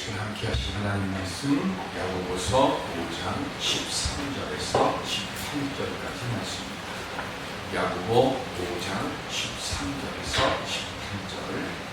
지금 함께 하신 하나님 말씀 야고보서 5장 13절에서 18절까지 말씀입니다. 야고보 5장 13절에서 18절.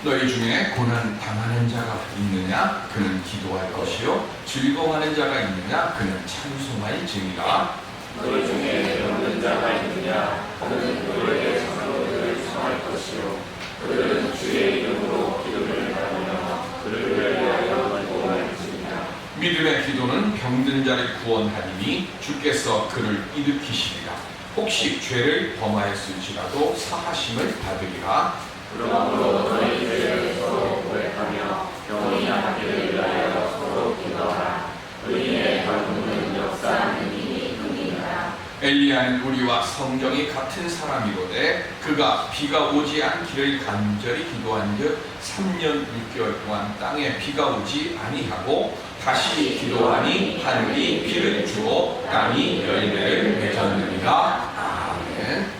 너희 중에 고난 당하는 자가 있느냐? 그는 기도할 것이요 즐거워하는 자가 있느냐? 그는 찬송할지니라. 너희 중에 병든 자가 있느냐? 그는 너희에게 장로들을 청할 것이요 그들은 주의 이름으로 기도를 받으며 그를 위하여 기도할지니라. 믿음의 기도는 병든 자를 구원하리니 주께서 그를 일으키시리라. 혹시 죄를 범하였을지라도 사하심을 받으리라. 그러므로 너희 죄를 서로 고백하며 병이 낫기를 위하여 서로 기도하라. 의인의 결국은 역사하는 일이 힘이니라. 엘리야는 우리와 성경이 같은 사람이로되 그가 비가 오지 않기를 간절히 기도한즉 3년 6개월 동안 땅에 비가 오지 아니하고 다시 기도하니 하늘이 비를 주어 땅이 열매를 맺었느니라. 아멘.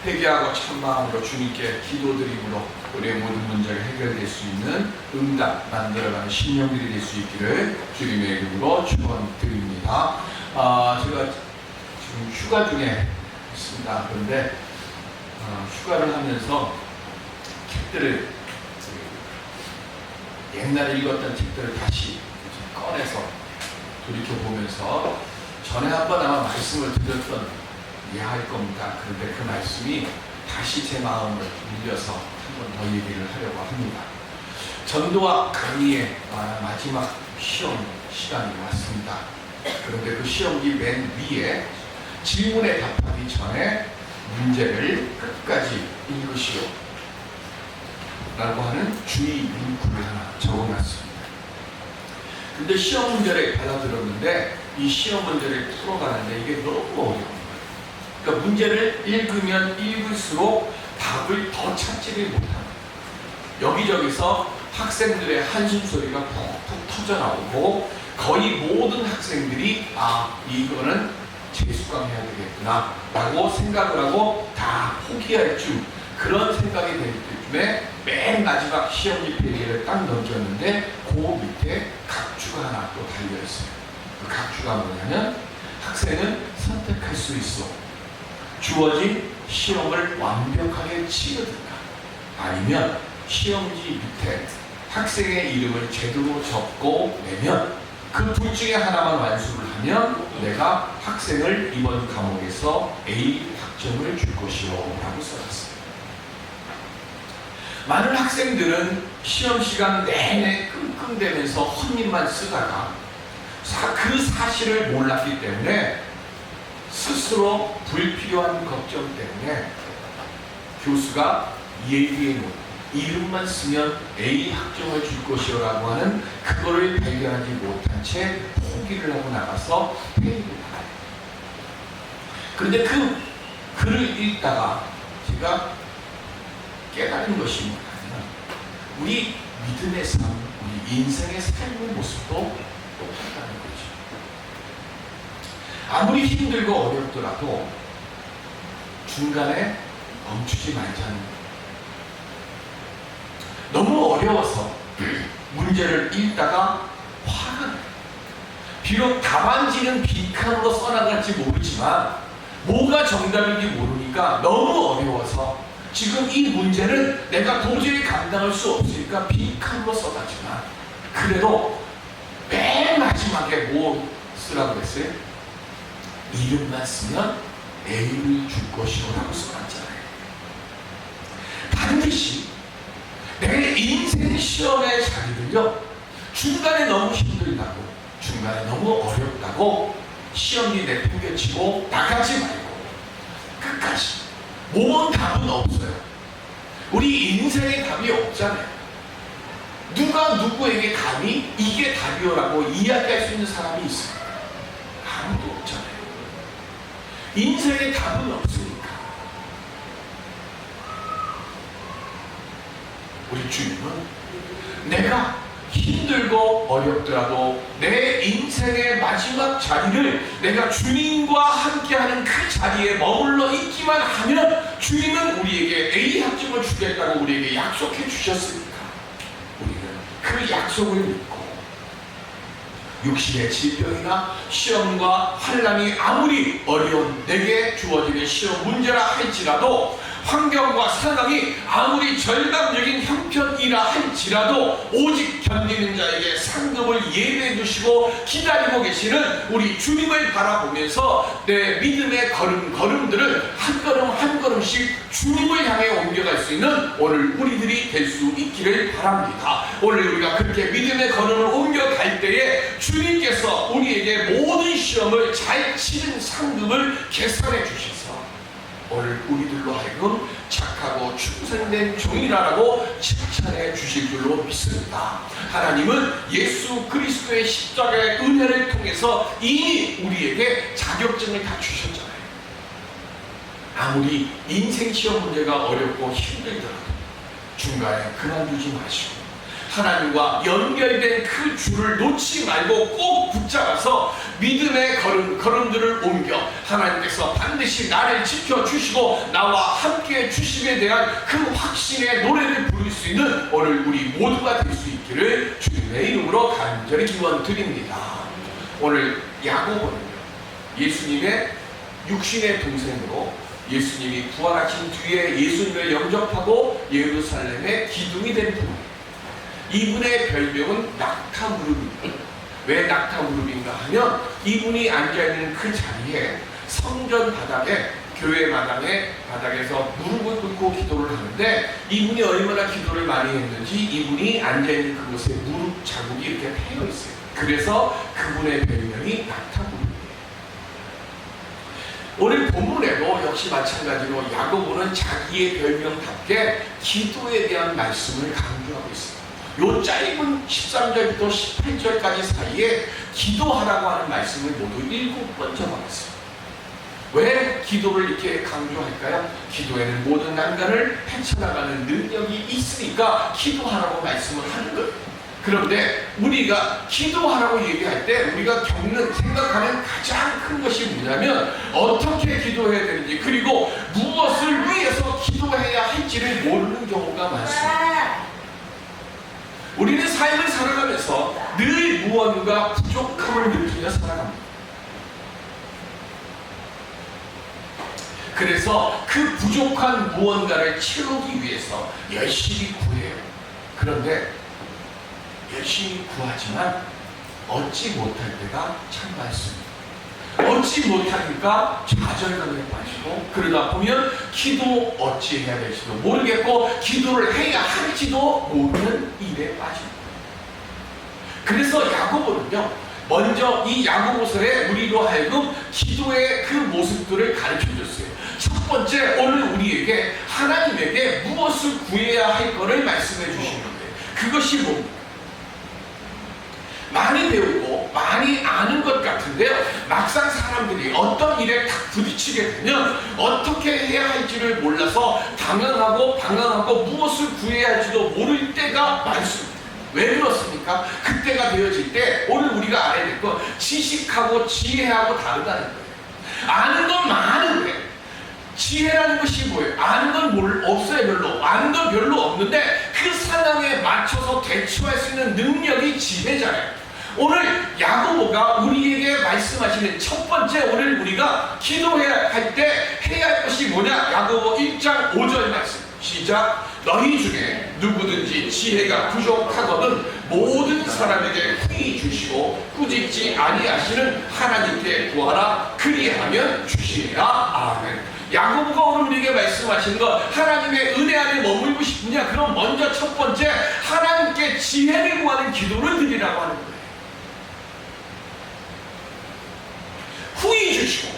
회개하고 참마음으로 주님께 기도드림으로 우리의 모든 문제가 해결될 수 있는 응답 만들어가는 신령들이 될 수 있기를 주님의 이름으로 축원드립니다. 제가 지금 휴가 중에 있습니다. 그런데 휴가를 하면서 책들을 옛날에 읽었던 책들을 다시 꺼내서 돌이켜보면서 전에 한번 아마 말씀을 드렸던 이해할 겁니다. 그런데 그 말씀이 다시 제 마음을 울려서 한 번 더 얘기를 하려고 합니다. 전도와 강의의 마지막 시험 시간이 왔습니다. 그런데 그 시험지 맨 위에 질문에 답하기 전에 문제를 끝까지 읽으시오 라고 하는 주의 문구를 하나 적어놨습니다. 근데 시험 문제를 받아들었는데 이 시험 문제를 풀어가는데 이게 너무 어려워요. 그러니까 문제를 읽으면 읽을수록 답을 더 찾지를 못합니다. 여기저기서 학생들의 한숨소리가 푹푹 터져나오고 거의 모든 학생들이 이거는 재수강 해야 되겠구나 라고 생각을 하고 다 포기할 줄 그런 생각이 될 때쯤에 맨 마지막 시험지 페이지를 딱 넘겼는데 그 밑에 각주가 하나 또 달려있어요. 그 각주가 뭐냐면 학생은 선택할 수 있어. 주어진 시험을 완벽하게 치르든가 아니면 시험지 밑에 학생의 이름을 제대로 적고 내면 그 둘 중에 하나만 완수를 하면 내가 학생을 이번 과목에서 A 학점을 줄 것이요 라고 써놨어요. 많은 학생들은 시험 시간 내내 끙끙대면서 헛입만 쓰다가 그 사실을 몰랐기 때문에 스스로 불필요한 걱정 때문에 교수가 예비에 놓은 이름만 쓰면 A 학점을 줄 것이요 라고 하는 그거를 발견하지 못한 채 포기를 하고 나가서 페이를 받아요. 그런데 그 글을 읽다가 제가 깨달은 것이 뭐냐면 우리 믿음의 삶, 우리 인생의 삶의 모습도 똑같다는 거죠. 아무리 힘들고 어렵더라도 중간에 멈추지 말자는 거예요. 너무 어려워서 문제를 읽다가 화가 나요. 비록 답안지는 빈칸으로 써나갈지 모르지만 뭐가 정답인지 모르니까 너무 어려워서 지금 이 문제는 내가 도저히 감당할 수 없으니까 빈칸으로 써놨지만 그래도 맨 마지막에 뭐 쓰라고 했어요? 이름만 쓰면 A를 줄 것이요 라고 써놨잖아요. 반드시 내 인생 시험의 자리를요 중간에 너무 힘들다고 중간에 너무 어렵다고 시험지 내팽개치고 나가지 말고 끝까지 뭔 답은 없어요. 우리 인생의 답이 없잖아요. 누가 누구에게 감히 이게 답이요라고 이야기할 수 있는 사람이 있어요? 아무도 없잖아요. 인생의 답은 없으니까 우리 주님은 내가 힘들고 어렵더라도 내 인생의 마지막 자리를 내가 주님과 함께하는 그 자리에 머물러 있기만 하면 주님은 우리에게 A 학점을 주겠다고 우리에게 약속해 주셨으니까 우리는 그 약속을 믿고 육신의 질병이나 시험과 환난이 아무리 어려운 내게 주어지는 시험 문제라 할지라도 환경과 상황이 아무리 절망적인 형편이라 할지라도 오직 견디는 자에게 상급을 예배해 주시고 기다리고 계시는 우리 주님을 바라보면서 내 믿음의 걸음들을 한 걸음 한 걸음씩 주님을 향해 옮겨갈 수 있는 오늘 우리들이 될 수 있기를 바랍니다. 오늘 우리가 그렇게 믿음의 걸음을 옮겨갈 때에 주님께서 우리에게 모든 시험을 잘 치는 상급을 계산해 주셔서 오늘 우리들로 하여금 착하고 충성된 종이라고 칭찬해 주실 줄로 믿습니다. 하나님은 예수 그리스도의 십자가의 은혜를 통해서 이미 우리에게 자격증을 다 주셨잖아요. 아무리 인생 시험 문제가 어렵고 힘들더라도 중간에 그만두지 마시고 하나님과 연결된 그 줄을 놓지 말고 꼭 붙잡아서 믿음의 걸음들을 옮겨 하나님께서 반드시 나를 지켜주시고 나와 함께 주심에 대한 그 확신의 노래를 부를 수 있는 오늘 우리 모두가 될 수 있기를 주님의 이름으로 간절히 기원드립니다. 오늘 야고보는요, 예수님의 육신의 동생으로 예수님이 부활하신 뒤에 예수님을 영접하고 예루살렘의 기둥이 된 분입니다. 이분의 별명은 낙타무릎입니다. 왜 낙타무릎인가 하면 이분이 앉아있는 그 자리에 성전 바닥에 교회 바닥에서 무릎을 꿇고 기도를 하는데 이분이 얼마나 기도를 많이 했는지 이분이 앉아있는 그곳에 무릎 자국이 이렇게 패여 있어요. 그래서 그분의 별명이 낙타무릎이에요. 오늘 본문에도 역시 마찬가지로 야고보는 자기의 별명답게 기도에 대한 말씀을 강조하고 있습니다. 요 짧은 13절부터 18절까지 사이에 기도하라고 하는 말씀을 모두 7번 적어놨어요. 왜 기도를 이렇게 강조할까요? 기도에는 모든 난관을 헤쳐나가는 능력이 있으니까 기도하라고 말씀을 하는 거예요. 그런데 우리가 기도하라고 얘기할 때 우리가 생각하는 가장 큰 것이 뭐냐면 어떻게 기도해야 되는지 그리고 무엇을 위해서 기도해야 할지를 모르는 경우가 많습니다. 우리는 삶을 살아가면서 늘 무언가 부족함을 느끼며 살아갑니다. 그래서 그 부족한 무언가를 채우기 위해서 열심히 구해요. 그런데 열심히 구하지만 얻지 못할 때가 참 많습니다. 얻지 못하니까 좌절감에 빠지고 그러다 보면 기도 어찌해야 될지도 모르겠고 기도를 해야 할지도 모르는 일에 빠집니다. 그래서 야고보는요, 먼저 이 야고보서에 우리로 하여금 기도의 그 모습들을 가르쳐줬어요. 첫 번째, 오늘 우리에게 하나님에게 무엇을 구해야 할 거를 말씀해 주시는 거예요. 그것이 뭡니까? 많이 배우고 많이 아는 것 같은데요, 막상 사람들이 어떤 일에 딱 부딪히게 되면 어떻게 해야 할지를 몰라서 방황하고 무엇을 구해야 할지도 모를 때가 많습니다. 왜 그렇습니까? 그때가 되어질 때 오늘 우리가 알아야 될 건 지식하고 지혜하고 다르다는 거예요. 아는 건 많은데 지혜라는 것이 뭐예요? 아는 건 없어요. 별로 아는 건 별로 없는데 그 상황에 맞춰서 대처할 수 있는 능력이 지혜잖아요. 오늘 야고보가 우리에게 말씀하시는 첫 번째, 오늘 우리가 기도해야 할 때 해야 할 것이 뭐냐? 야고보 1장 5절 말씀 시작. 너희 중에 누구든지 지혜가 부족하거든 모든 사람에게 후히 주시고 꾸짖지 아니하시는 하나님께 구하라. 그리하면 주시리라. 아멘. 야고보가 오늘 우리에게 말씀하시는 것, 하나님의 은혜 안에 머물고 싶으냐? 그럼 먼저 첫 번째, 하나님께 지혜를 구하는 기도를 드리라고 하는 거예요. 후히 주시고,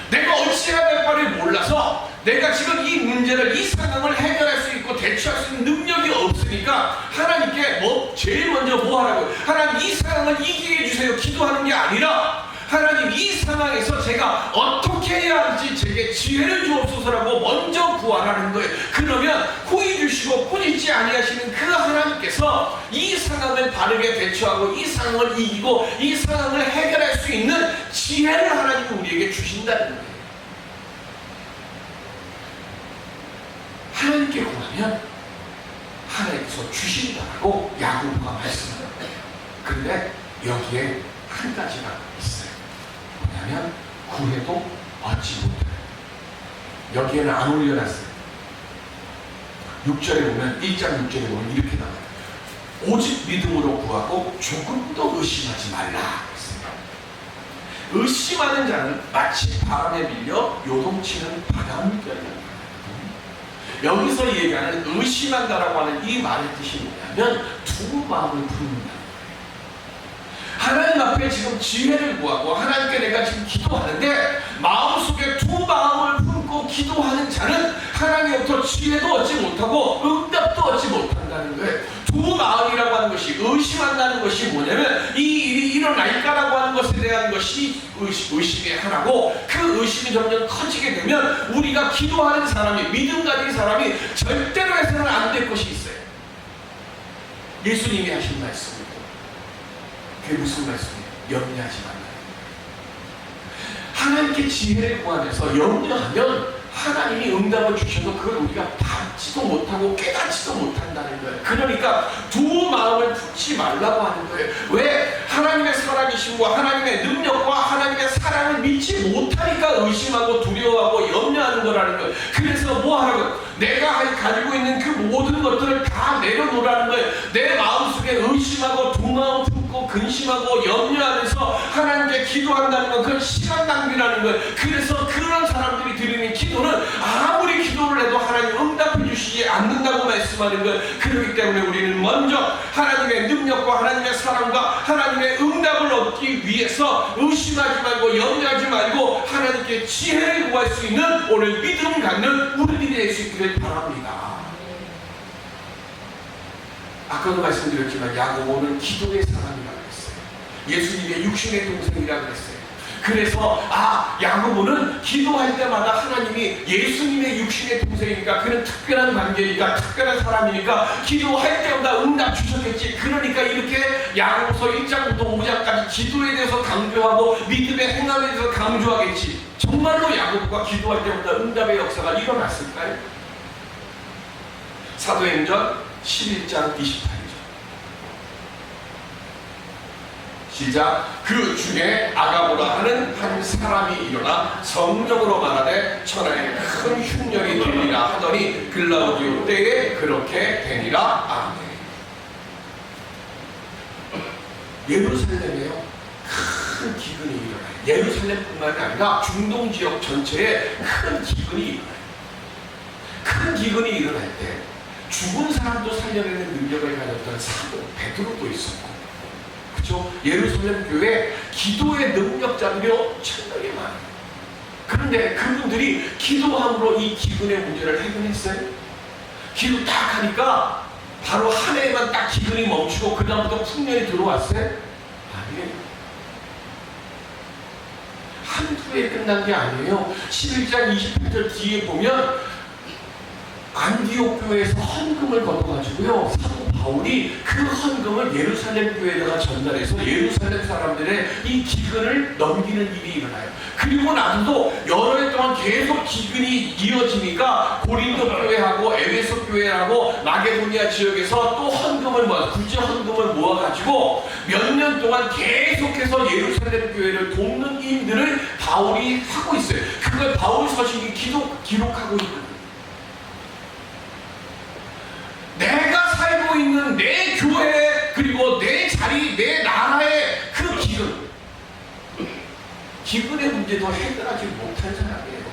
내가 어찌해야 될 바를 몰라서 내가 지금 이 문제를, 이 상황을 해결할 수 있고 대처할 수 있는 능력이 없으니까 하나님께 제일 먼저 뭐 하라고요? 하나님, 이 상황을 이기게 해주세요. 기도하는 게 아니라 하나님, 이 상황에서 제가 어떻게 해야 할지 제게 지혜를 주옵소서라고 먼저 구하라는 거예요. 그러면 후히 주시고 꾸짖지 아니하시는 그 하나님께서 하나님께서 이 상황을 바르게 대처하고 이 상황을 이기고 이 상황을 해결할 수 있는 지혜를 하나님이 우리에게 주신다는 거예요. 하나님께 구하면 하나님께서 주신다라고 야고보가 말씀합니다. 그런데 여기에 한 가지가 있어요. 뭐냐면 구해도 얻지 못해요. 여기에는 안 올려놨어요. 6절에 보면 1장 6절에 보면 이렇게 나와요. 오직 믿음으로 구하고 조금도 의심하지 말라 했습니다. 의심하는 자는 마치 바람에 밀려 요동치는 바닷물결이다. 여기서 얘기하는 의심한다라고 하는 이 말의 뜻이 뭐냐면 두 마음을 품는다. 하나님 앞에 지금 지혜를 구하고 하나님께 내가 지금 기도하는데 마음속에 두 마음을 품고 기도하는 자는 하나님으로부터 지혜도 얻지 못하고 응답도 얻지 못한다는 거예요. 두 마음이라고 하는 것이 의심한다는 것이 뭐냐면 이 일이 일어날까라고 하는 것에 대한 것이 의심의 하나고 그 의심이 점점 커지게 되면 우리가 기도하는 사람이 믿음 가진 사람이 절대로 해서는 안 될 것이 있어요. 예수님이 하신 말씀입니다. 그게 무슨 말씀이에요? 염려하지 말라. 하나님께 지혜를 구하면서 염려하면 하나님이 응답을 주셔도 그걸 우리가 받지도 못하고 깨닫지도 못한다는 거예요. 그러니까 두 마음을 품지 말라고 하는 거예요. 왜? 하나님의 살아계심과 하나님의 능력과 하나님의 사랑을 믿지 못하니까 의심하고 두려워하고 염려하는 거라는 거예요. 그래서 뭐 하라고? 내가 가지고 있는 그 모든 것들을 다 내려놓으라는 거예요. 내 마음속에 의심하고 두 마음 품고 근심하고 염려하면서 하나님께 기도한다는 건 그건 시간 낭비라는 거예요. 그래서 그런 사람들이 드리는 기도는 아무리 기도를 해도 하나님 응답해 주시지 않는다고 말씀하는 거예요. 그렇기 때문에 우리는 먼저 하나님의 능력과 하나님의 사랑과 하나님의 응답을 얻기 위해서 의심하지 말고 염려하지 말고 하나님께 지혜를 구할 수 있는 오늘 믿음 갖는 우리들이 될 수 있기를 바랍니다. 아까도 말씀드렸지만 야고보는 기도의 사람이라고 했어요. 예수님의 육신의 동생이라고 했어요. 그래서 야고보는 기도할 때마다 하나님이 예수님의 육신의 동생이니까 그는 특별한 관계니까 특별한 사람이니까 기도할 때마다 응답 주셨겠지. 그러니까 이렇게 야고보서 1장부터 5장까지 기도에 대해서 강조하고 믿음의 행함에 대해서 강조하겠지. 정말로 야고보가 기도할 때마다 응답의 역사가 일어났을까요? 사도행전 11장 28절 시작. 그 중에 아가보라 하는 한 사람이 일어나 성령으로 말하되 천하에 큰 흉년이 되리라 하더니 글라우디오 때에 그렇게 되니라. 아멘. 예루살렘에요 큰 기근이 일어나요. 예루살렘뿐만이 아니라 중동 지역 전체에 큰 기근이 일어나요. 큰 기근이 일어날 때 죽은 사람도 살려내는 능력을 가졌던 사도 베드로도 있었고, 그렇죠? 예루살렘 교회 기도의 능력자들이 엄청나게 많아요. 그런데 그분들이 기도함으로 이 기근의 문제를 해결했어요? 기도 딱 하니까 바로 한 해에만 딱 기근이 멈추고 그 다음부터 풍년이 들어왔어요? 아니에요. 한두 해에 끝난 게 아니에요. 11장 28절 뒤에 보면 안디옥 교회에서 헌금을 걷어가지고요, 사도 바울이 그 헌금을 예루살렘 교회에다가 전달해서 예루살렘 사람들의 이 기근을 넘기는 일이 일어나요. 그리고 나서도 여러 해 동안 계속 기근이 이어지니까 고린도 교회하고 에베소 교회하고 마게도니아 지역에서 또 헌금을 구제 헌금을 모아가지고 몇 년 동안 계속해서 예루살렘 교회를 돕는 일들을 바울이 하고 있어요. 그걸 바울 서신이 기록하고 있거든요. 내가 살고 있는 내 교회 그리고 내 자리, 내 나라의 그 기근의 문제도 해결하지 못한 사람이에요.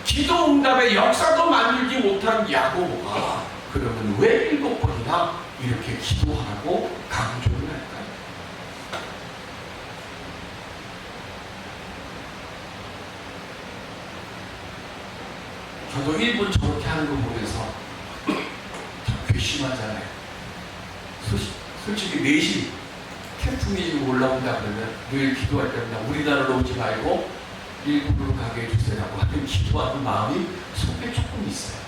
기도 응답의 역사도 만들지 못한 야고보가 그러면 왜 7번이나 이렇게 기도하라고 강조를 할까요? 저도 1분 저렇게 하는 거 보면서 참 괘씸하잖아요. 솔직히 내심 태풍이 지금 올라온다 그러면 늘 기도할 때마다 우리나라로 오지 말고 일본으로 가게 해주세요라고 하는 기도하는 마음이 속에 조금 있어요.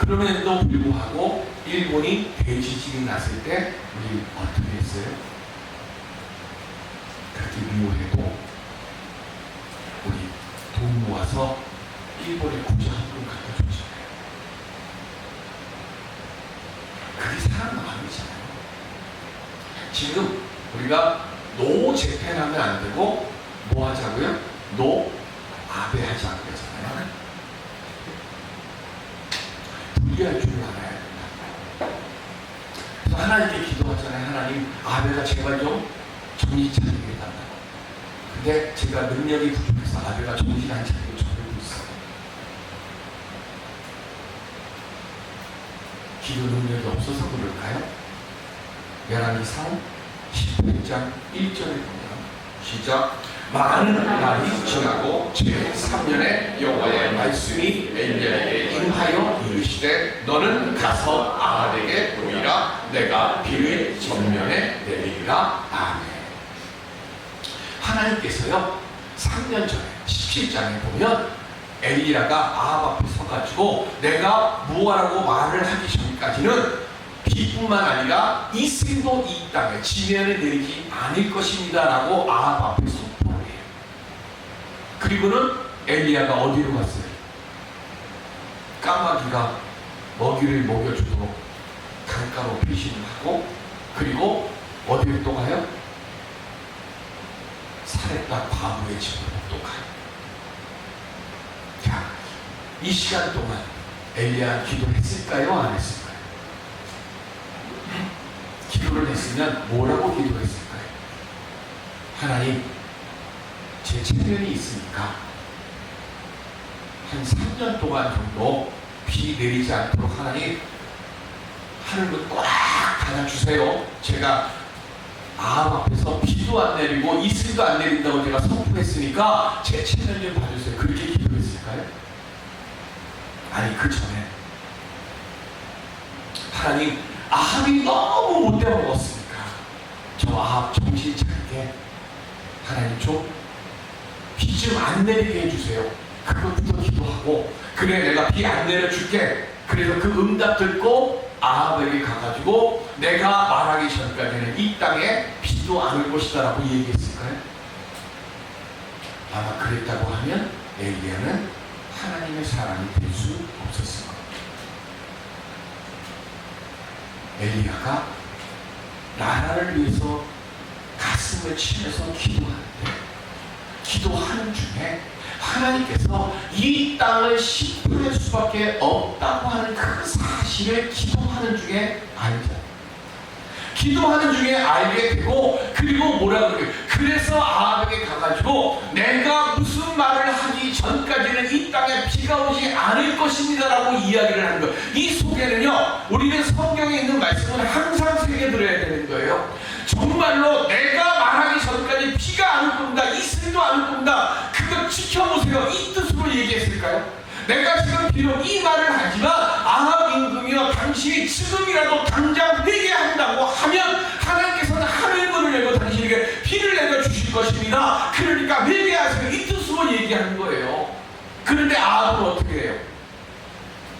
그럼에도 불구하고 일본이 대지진이 났을 때 우리 어떻게 했어요? 그렇게 미워해도 우리 돈 모아서 일본에 구조 한 번 갖다 줬잖아요. 그게 사람 마음이잖아요. 지금 우리가 노 재팬하면 안 되고 뭐 하자고요? 노 아베 하자고 그러잖아요. 분리할 줄 알아야 된다. 그래서 하나님께 기도하잖아요. 하나님, 아베가 제발 좀 정신 차리게 해달라고. 근데 제가 능력이 부족해서 아베가 정신 안 차리고 저러고 있어요. 기도 능력이 없어서 그럴까요? 열왕기상 18장 1절에 보면 시작. 많은 날이 지나고 제3년에 여호와의 말씀이 엘리야에게 임하여 이르시되 너는 가서 아합에게 보이라. 내가 비를 전면에 내리리라. 아멘. 하나님께서요 3년 전에 17장에 보면 엘리야가 아합 앞에 서가지고 내가 무엇하라고 말을 하기 전까지는 비뿐만 아니라 이슬도 이 땅에 지면에 내리지 않을 것입니다 라고 아합 앞에 선포를 해요. 그리고는 엘리야가 어디로 갔어요? 까마귀가 먹이를 먹여주도록 강가로 배신을 하고, 그리고 어디로 또 가요? 사렙다 과부의 집으로 또 가요. 자, 이 시간 동안 엘리야 기도했을까요? 안 했을까요? 기도를 했으면 뭐라고 기도했을까요? 하나님, 제 체면이 있으니까 한 3년 동안 정도 비 내리지 않도록 하나님 하늘문 꽉 닫아주세요. 제가 아합 앞에서 비도 안 내리고 이슬도 안 내린다고 제가 선포했으니까 제 체면 좀 봐주세요. 그렇게 기도했을까요? 아니, 그 전에 하나님, 아합이 너무 못돼 먹었으니까 저 아합 정신 차리게 하나님 좀 비 좀 안 내리게 해주세요. 그것부터 기도하고, 그래 내가 비 안 내려줄게. 그래서 그 응답 듣고 아합에게 가가지고 내가 말하기 전까지는 이 땅에 비도 안 올 것이다 라고 얘기했을까요? 아마 그랬다고 하면 엘리야는 하나님의 사람이 될 수 없었을 겁니다. 엘리야가 나라를 위해서 가슴을 치면서 기도하는 중에 하나님께서 이 땅을 심판할 수밖에 없다고 하는 그 사실을 기도하는 중에 알게 되고, 그리고 뭐라 그래요? 그래서 아합에게 가가지고 내가 무슨 말을 하기 전까지는 이 땅에 비가 오지 않을 것입니다 라고 이야기를 하는 거예요. 이 속에는요, 우리는 성경에 있는 말씀을 항상 새겨들어야 되는 거예요. 정말로 내가 말하기 전까지 비가 안 올 겁니다, 이슬도 안 올 겁니다, 그거 지켜보세요, 이 뜻으로 얘기했을까요? 내가 지금 비록 이 말을 하지만 아합 임금이여 당신이 지금이라도 당장 회개한다고 하면 하나님께서는 하늘문을 열고 당신에게 비를 내려 주실 것입니다. 그러니까 회개하세요, 이 뜻으로 얘기하는 거예요. 그런데 아합은 어떻게 해요?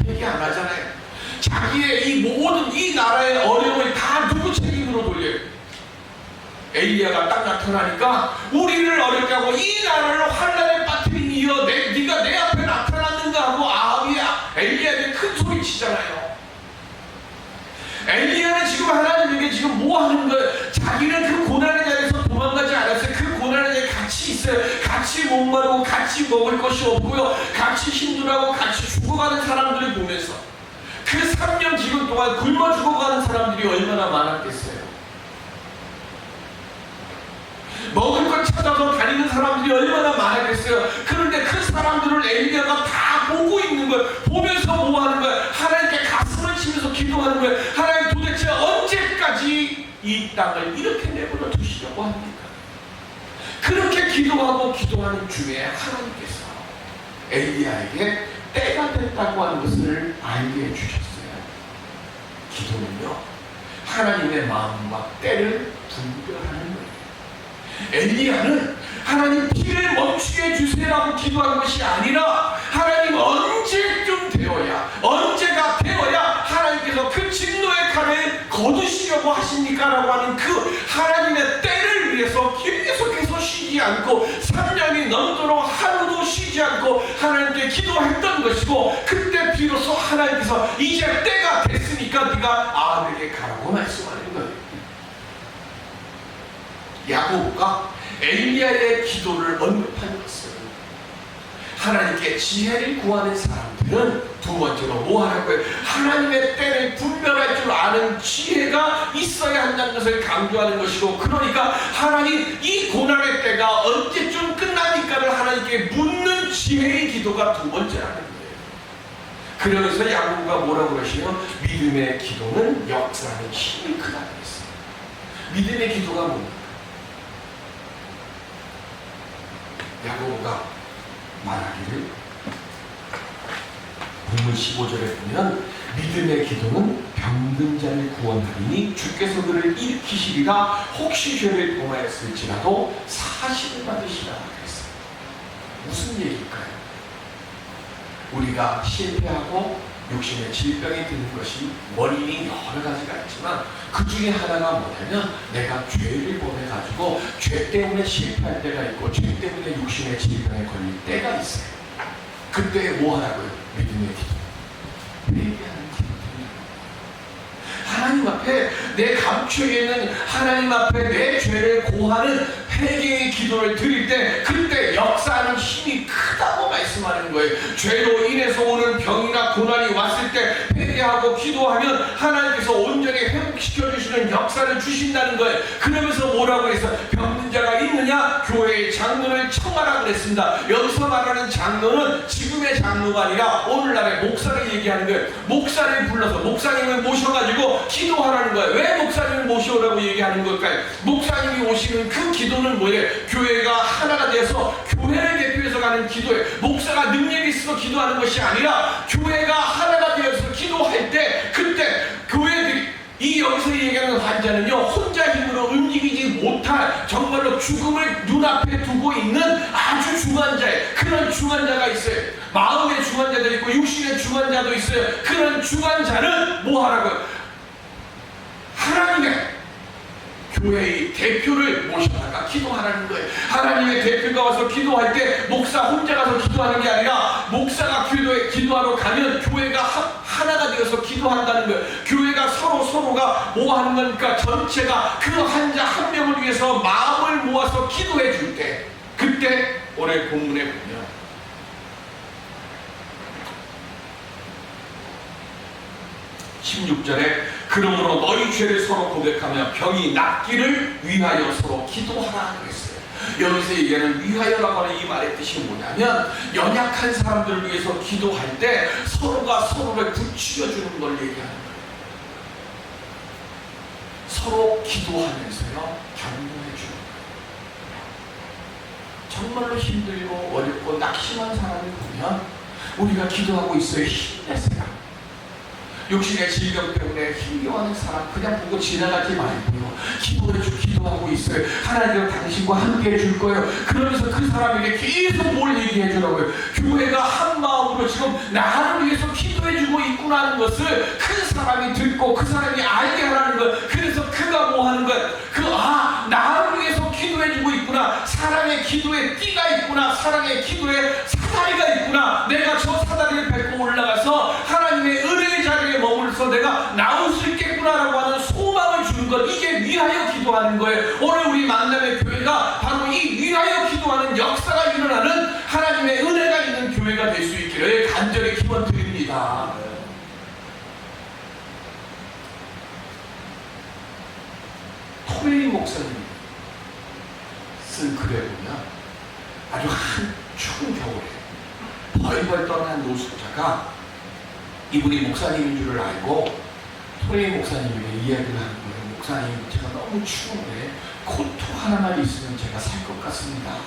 회개 안 하잖아요. 자기의 이 모든 이 나라의 어려움을 다 누구 책임으로 돌려요? 엘리야가 딱 나타나니까 우리를 어렵게 하고 이 나라를 환난에 빠뜨린 이여 네가 내 앞에 나타났는가 하고 아합이 엘리야에게 큰 소리 치잖아요. 엘리야는 지금 하나님에게 지금 뭐 하는 거예요? 자기는 그 고난의 자리에서 도망가지 않았어요. 그 고난의 자리에 같이 있어요. 같이 목마르고 같이 먹을 것이 없고요, 같이 힘들어하고 같이 죽어가는 사람들을 보면서 그 3년 기간 동안 굶어 죽어가는 사람들이 얼마나 많았겠어요. 먹을 걸 찾아서 다니는 사람들이 얼마나 많았겠어요. 그런데 그 사람들을 엘리야가 다 보고 있는 거예요. 보면서 뭐 하는 거예요? 하나님께 가슴을 치면서 기도하는 거예요. 하나님, 도대체 언제까지 이 땅을 이렇게 내버려 두시려고 합니까? 그렇게 기도하고 기도하는 중에 하나님께서 엘리야에게 때가 됐다고 하는 것을 알게 해주셨어요. 기도는요, 하나님의 마음과 때를 분별하는 거예요. 엘리야는 하나님 비를 멈추게 해주세요라고 기도한 것이 아니라 하나님 언제쯤 되어야, 언제가 되어 하나님의 때를 위해서 계속해서 쉬지 않고 3년이 넘도록 하루도 쉬지 않고 하나님께 기도했던 것이고, 그때 비로소 하나님께서 이제 때가 됐으니까 네가 아들에게 가라고 말씀하는 거예요. 야곱과 엘리야의 기도를 언급한 것은 하나님께 지혜를 구하는 사람들은 두 번째로 뭐 하라고요? 하나님의 때를 분별할 줄 아는 지혜가 있어야 한다는 것을 강조하는 것이고, 그러니까 하나님 이 고난의 때가 언제쯤 끝나니까를 하나님께 묻는 지혜의 기도가 두 번째라는 거예요. 그러면서 야고보가 뭐라고 그러시냐면 믿음의 기도는 역사하는 힘이 크다고 했어요. 믿음의 기도가 뭡니까? 야고보가 말하기를 본문 15절에 보면 믿음의 기도는 병든 자를 구원하리니 주께서 그를 일으키시리라. 혹시 죄를 범하였을지라도 사실을 받으시라 그랬어요. 무슨 얘기일까요? 우리가 실패하고 욕심의 질병이 드는 것이 원인이 여러 가지가 있지만 그 중에 하나가 뭐냐면 내가 죄를 범해가지고 죄 때문에 실패할 때가 있고 죄 때문에 욕심의 질병에 걸릴 때가 있어요. 그때 뭐 하라고요? 믿음의 기도, 회개하는 기도. 하나님 앞에 내 감추에는 하나님 앞에 내 죄를 고하는 회개의 기도를 드릴 때 그때 역사하는 힘이 크다고 말씀하는 거예요. 죄로 인해서 오는 병이나 고난이 왔을 때 회개하고 기도하면 하나님께서 온전히 회복시켜 주시는 역사를 주신다는 거예요. 그러면서 뭐라고 해서 병든 자가 있느냐? 교회의 장로를 청하라 그랬습니다. 여기서 말하는 장로는 지금의 장로가 아니라 오늘날의 목사를 얘기하는 거예요. 목사를 불러서 목사님을 모셔가지고 기도하라는 거예요. 왜 목사님을 모셔오라고 얘기하는 걸까요? 목사님이 오시는 그 기도는 뭐예요? 교회가 하나가 돼서 교회를 대표해서 가는 기도예요. 목사가 능력이 있어서 기도하는 것이 아니라 교회가 하나가 되어서 기도할 때 그때 교회들이 이 여기서 얘기하는 환자는요 혼자 힘으로 움직이지 못할 정말로 죽음을 눈앞에 두고 있는 아주 중환 자예요. 그런 중환 자가 있어요. 마음의 중환 자도 있고 육신의 중환 자도 있어요. 그런 중환 자는 뭐 하라고요? 하나님의 교회의 대표를 모셔다가 기도하라는 거예요. 하나님의 대표가 와서 기도할 때 목사 혼자 가서 기도하는 게 아니라 목사가 기도하러 가면 교회가 하나가 되어서 기도한다는 거예요. 교회가 서로가 뭐 하는 거니까 전체가 그 환자 한 명을 위해서 마음을 모아서 기도해 줄 때 그때 오늘 본문에 보면 16절에 그러므로 너희 죄를 서로 고백하며 병이 낫기를 위하여 서로 기도하라 그랬어요. 여기서 얘기하는 위하여라고 하는 이 말의 뜻이 뭐냐면 연약한 사람들을 위해서 기도할 때 서로가 서로를 부추겨주는 걸 얘기하는 거예요. 서로 기도하면서요 격려해 주는 거예요. 정말로 힘들고 어렵고 낙심한 사람을 보면 우리가 기도하고 있어요. 힘내세요. 욕심의 질병 때문에 힘겨워하는 사람 그냥 보고 지나가지 말고요. 기도하고 있어요. 하나님은 당신과 함께 해줄 거예요. 그러면서 그 사람에게 계속 뭘 얘기해 주라고요. 교회가 한 마음으로 지금 나를 위해서 기도해주고 있구나 하는 것을 그 사람이 듣고 그 사람이 알게 하라는 거예요. 그래서 그가 뭐 하는 거예요? 나를 위해서 기도해주고 있구나. 사랑의 기도에 띠가 있구나. 사랑의 기도에 사다리가 있구나. 내가 저 사다리를 밟고 올라가서 하나님의 은혜의 자리에 머물러서 내가 나올 수 있겠구나라고 하는 소망을 주는 것, 이게 위하여 기도하는 거예요. 오늘 우리 만남의 교회가 바로 이 위하여 기도하는 역사가 일어나는 하나님의 은혜가 있는 교회가 될 수 있기를 간절히 기원 드립니다. 토레이 목사님이 쓴 글에 보면 아주 한 추운 겨울에 벌벌 떠난 노숙자가 이분이 목사님인 줄을 알고 토레이 목사님에게 이야기를 하는 거예요. 목사님, 제가 너무 추운데 코트 하나만 있으면 제가 살 것 같습니다.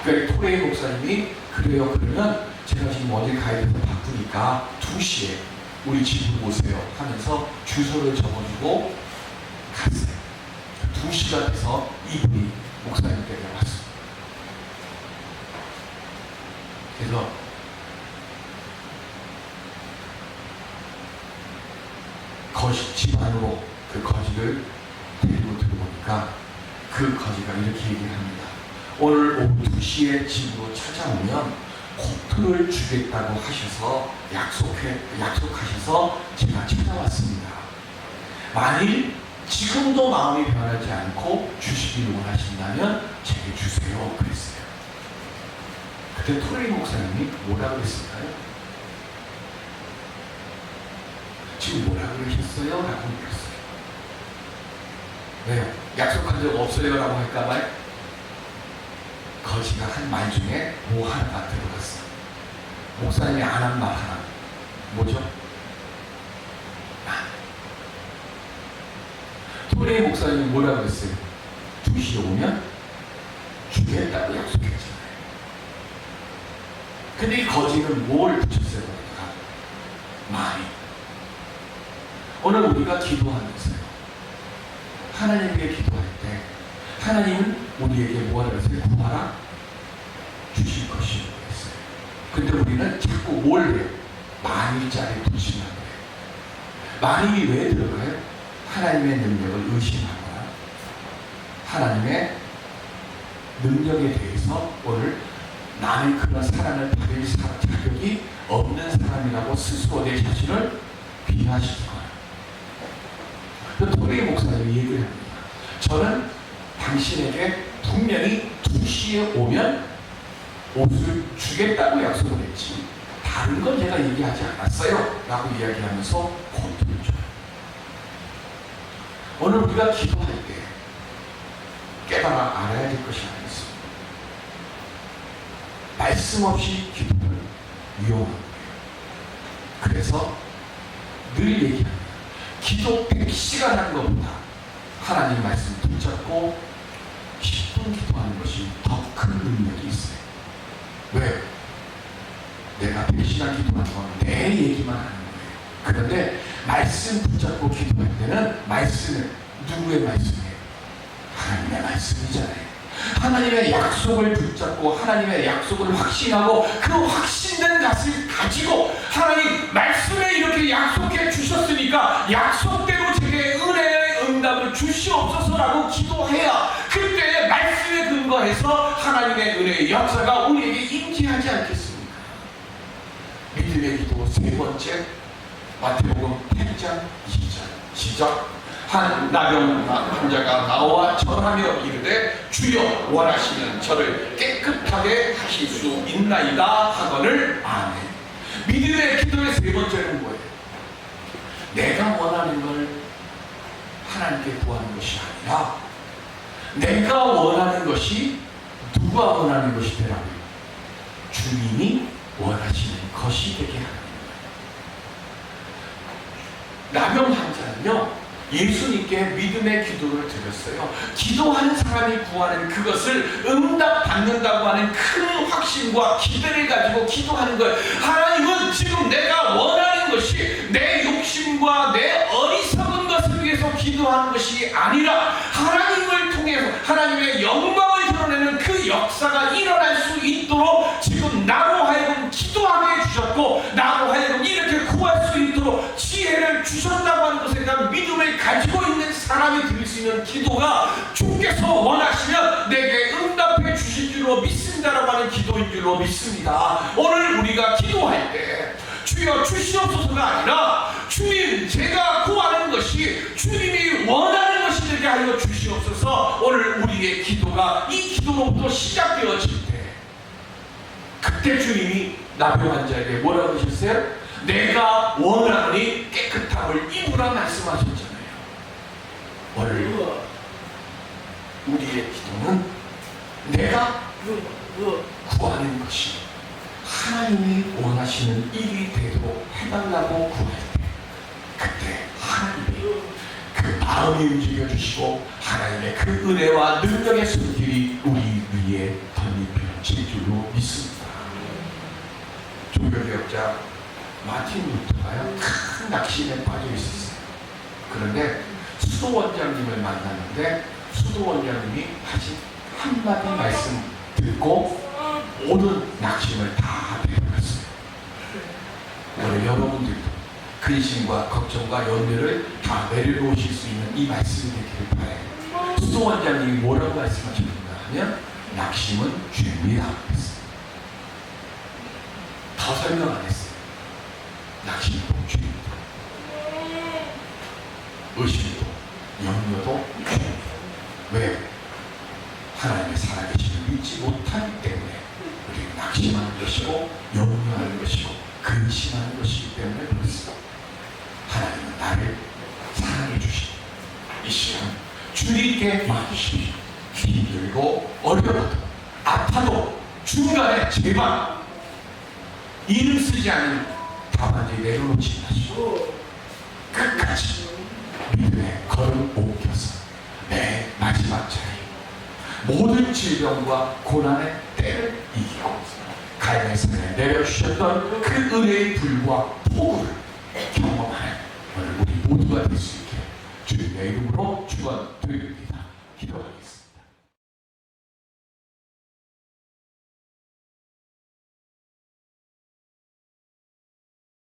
그러니까 토레이 목사님이 그래요, 그러면 제가 지금 어딜 가야 돼서 바쁘니까 2시에 우리 집으로 오세요 하면서 주소를 적어주고 갔어요. 2시가 돼서 이분이 목사님 댁에 왔어요. 그래서 집 안으로 그 거지를 데리고 들어오고 보니까 그 거지가 이렇게 얘기를 합니다. 오늘 오후 2시에 집으로 찾아오면 코트를 주겠다고 하셔서 약속하셔서 제가 찾아왔습니다. 만일 지금도 마음이 변하지 않고 주시기를 원하신다면 제게 주세요. 그랬어요. 그때 토레이 목사님이 뭐라 그랬을까요? 지금 뭐라 그러셨어요? 라고 물었어요. 왜요? 약속한 적 없어요? 라고 할까봐요? 거지가 한 말 중에 뭐 하나가 들어갔어요. 목사님이 안 한 말 하나. 뭐죠? 토레이 목사님이 뭐라 그랬어요? 2시에 오면 주겠다고 약속했잖아요. 근데 이 거지는 뭘 붙였어요? 많이. 오늘 우리가 기도하면서요, 하나님께 기도할 때 하나님은 우리에게 뭐라고 했어요? 구하라 주실 것이라고 했어요. 근데 우리는 자꾸 뭘 해요? 만일자리 붙이는 거예요. 만일이 왜 들어가요? 하나님의 능력을 의심하거나 하나님의 능력에 대해서 오늘 나는 그런 사랑을 받을 자격이 없는 사람이라고 스스로 내 자신을 비하시거나. 토레이 목사님이 얘기를 합니다. 저는 당신에게 분명히 2시에 오면 옷을 주겠다고 약속을 했지 다른 건 제가 얘기하지 않았어요 라고 이야기하면서 코트를 줘요. 오늘 우리가 기도할 때 깨달아 알아야 될 것이 하나 있습니다. 말씀 없이 기도는 위험한 거예요. 그래서 늘 얘기합니다. 기도 100시간 하는 것보다 하나님 말씀 붙잡고 10분 기도하는 것이 더 큰 능력이 있어요. 왜? 내가 100시간 기도하는 건 내 얘기만 하는 거예요. 그런데 말씀 붙잡고 기도할 때는 말씀은 누구의 말씀이에요? 하나님의 말씀이잖아요. 하나님의 약속을 붙잡고 하나님의 약속을 확신하고 그 확신된 것을 가지고 하나님 말씀에 이렇게 약속해 주셨으니까 약속대로 제게 은혜의 응답을 주시옵소서라고 기도해야 그때 말씀에 근거해서 하나님의 은혜의 역사가 우리에게 임재하지 않겠습니까? 믿음의 기도 세 번째, 마태복음 8장 20절 시작. 한 나병 환자가 나와 절하며 이르되 주여 원하시면 저를 깨끗하게 하실 수 있나이다 하거늘 아멘. 믿음의 기도의 세 번째는 뭐예요? 내가 원하는 걸 하나님께 구하는 것이 아니라 내가 원하는 것이 누가 원하는 것이 되라고요? 주님이 원하시는 것이 되게 하는 거예요. 나병 환자는요, 예수님께 믿음의 기도를 드렸어요. 기도하는 사람이 구하는 그것을 응답받는다고 하는 큰 확신과 기대를 가지고 기도하는 거예요. 하나님은 지금 내가 원하는 것이 내 욕심과 내 어리석은 것을 위해서 기도하는 것이 아니라 하나님을 통해서 하나님의 영광을 드러내는 그 역사가 일어날 수 있도록 지금 나로 하여금 기도하게 해주셨고 나로 하여금 이렇게 구할 수 있도록 지혜를 주셨다고 하는 것에 대한 믿음을 가지고 있는 사람이 드릴 수 있는 기도가 주께서 원하시면 내게 응답해 주실 줄로 믿습니다라고 하는 기도인 줄로 믿습니다. 오늘 우리가 기도할 때 주여 주시옵소서가 아니라 주님 제가 구하는 것이 주님이 원하는 것이 되게 하여 주시옵소서. 오늘 우리의 기도가 이 기도로부터 시작되어질 때 그때 주님이 나병 환자에게 뭐라고 하셨어요? 내가 원하노니 깨끗함을 입으라 말씀하셨잖아요. 오늘 우리의 기도는 내가 구하는 것이 하나님이 원하시는 일이 되도록 해달라고 구할 때 그때 하나님이 그 마음이 움직여 주시고 하나님의 그 은혜와 능력의 손길이 우리 위에 덧입혀질 줄로 믿습니다. 종교개혁자 마틴 루터가요 큰 낙심에 빠져 있었어요. 그런데 수도 원장님을 만났는데 수도 원장님이 하신 한마디 말씀 듣고 모든 낙심을 다 내려놨어요. 오늘 여러분들도 근심과 걱정과 연매를 다 내려놓으실 수 있는 이 말씀이 되기를 바라요. 수도 원장님이 뭐라고 말씀하셨는가 하면 낙심은 죄입니다 했어요. 더 설명 안 했어요. 낙심도 죄입니다. 의심도 염려도 죄입니다. 왜요? 하나님의 살아계심을 믿지 못하기 때문에 우리는 낙심하는 것이고 염려하는 것이고 근심하는 것이기 때문에 그렇습니다. 하나님은 나를 사랑해 주시고 이 시간 주님께 맡기십시오. 힘들고 어려워도 아파도 중간에 제발 이름 쓰지 않은 답안지 내려놓지 마시고 끝까지 믿음의 걸음 옮겨서 내 마지막 자리 모든 질병과 고난의 때를 이기고 가야의 산에 내려주셨던 그 은혜의 불과 폭우를 경험하는 오늘 우리 모두가 될 수 있게 주님의 이름으로 축원드립니다. 기도하겠습니다.